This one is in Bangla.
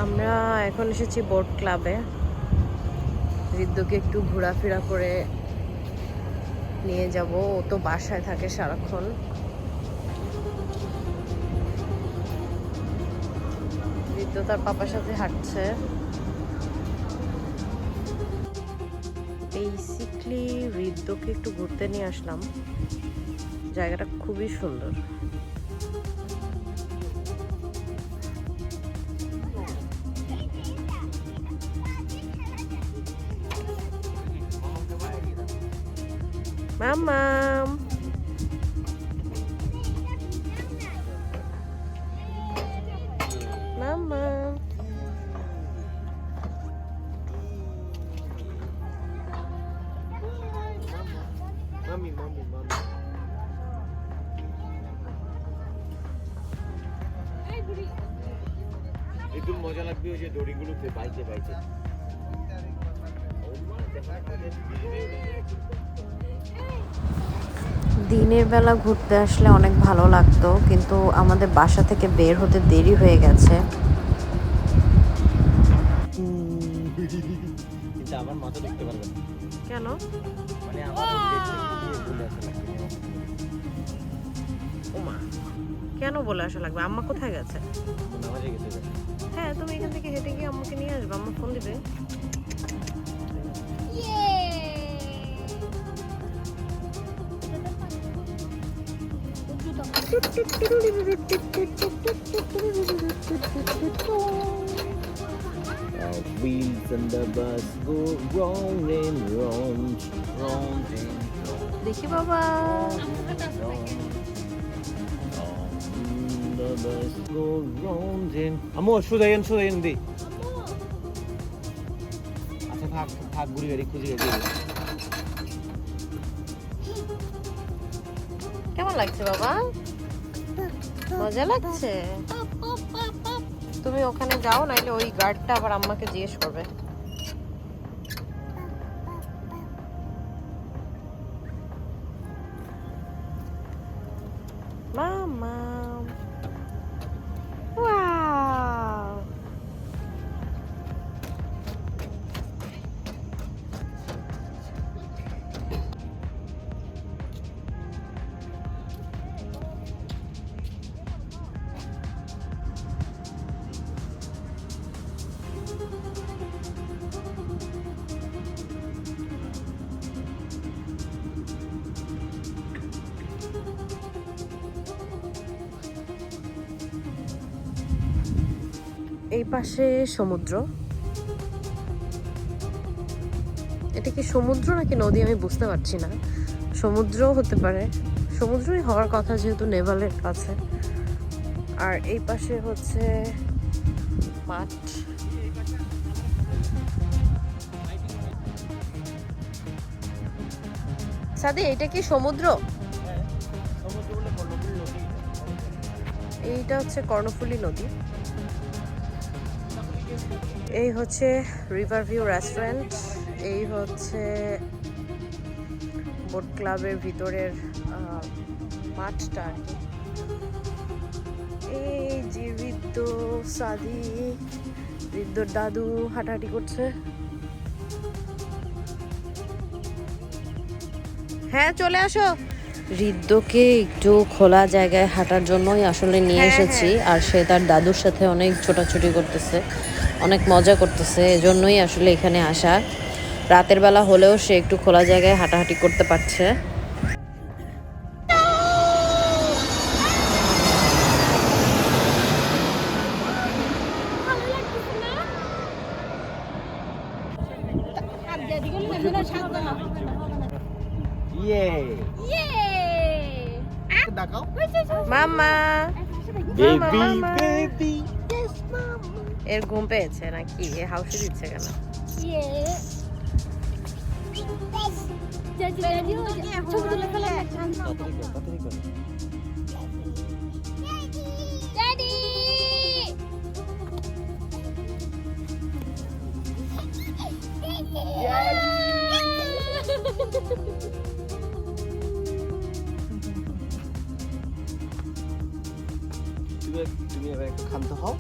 আমরা এখন এসেছি বোট ক্লাবে। ঋদ্ধকে একটু ঘোরাফেরা করে নিয়ে যাব, ও তো বাসায় থাকে সারাক্ষণ। ঋদ্ধ তার পাপার সাথে হাঁটছে। বেসিকলি ঋদ্ধকে একটু ঘুরতে নিয়ে আসলাম, জায়গাটা খুবই সুন্দর। মামাম মামাম মামি মামি মামি একটু মজা লাগবে ওই যে দড়িগুলোতে বাইতে বাইতে। দিনের বেলা ঘুরতে আসলে অনেক ভালো লাগতো, কিন্তু আমাদের বাসা থেকে বের হতে দেরি হয়ে গেছে। কিন্তু আমার মাথা ঢুকতে পারবে না। কেন? মানে আমার বলে আসা লাগবে। ওমা, কেন বলে আসা লাগবে? আম্মা কোথায় গেছে? নামাজে গেছে। হ্যাঁ, তুমি এখান থেকে হেঁটে গিয়ে আম্মুকে নিয়ে আসবে, আম্মা ফোন দিবে। Wheels and the bus go round and round, round and round. দেখি বাবা। The bus go round and. আমো সুদাইন দি। আচ্ছা থাক থাক ঘুরি গাড়ি খুঁজে গেছি। কেমন লাগছে বাবা? মজা লাগছে? তুমি ওখানে যাও, নাইলে ওই গার্ডটা আবার আম্মাকে জিজ্ঞেস করবে। মামা, ওয়াও, এই পাশে সমুদ্র। এটা কি সমুদ্র নাকি নদী আমি বুঝতে পারছি না। সমুদ্রও হতে পারে, সমুদ্রই হওয়ার কথা যেহেতু নেভালের কাছে। আর এই পাশে হচ্ছে মাঠ। সাদি, এটা কি সমুদ্র? এইটা হচ্ছে কর্ণফুলী নদী। এই হচ্ছে রিভার ভিউ রেস্টুরেন্ট। এই হচ্ছে বোট ক্লাবের ভিতরের মাঠটা আর কি। এই যে ঋদ্ধ, সাদি, ঋদ্ধর দাদু হাঁটাহাঁটি করছে। হ্যাঁ, চলে আসো। ঋদ্ধকে একটু খোলা জায়গায় হাঁটার জন্যই আসলে নিয়ে এসেছি। আর সে তার দাদুর সাথে অনেক ছোটাছুটি করতেছে, অনেক মজা করতেছে, এজন্যই আসলে এখানে আসা। রাতের বেলা হলেও সে একটু খোলা জায়গায় হাঁটাহাঁটি করতে পারছে। মামা, বেবি বেবি এর ঘুম পেয়েছে নাকি? এ হাউসে দিচ্ছে কেন? তুমি এবার একটু ক্ষান্ত হও।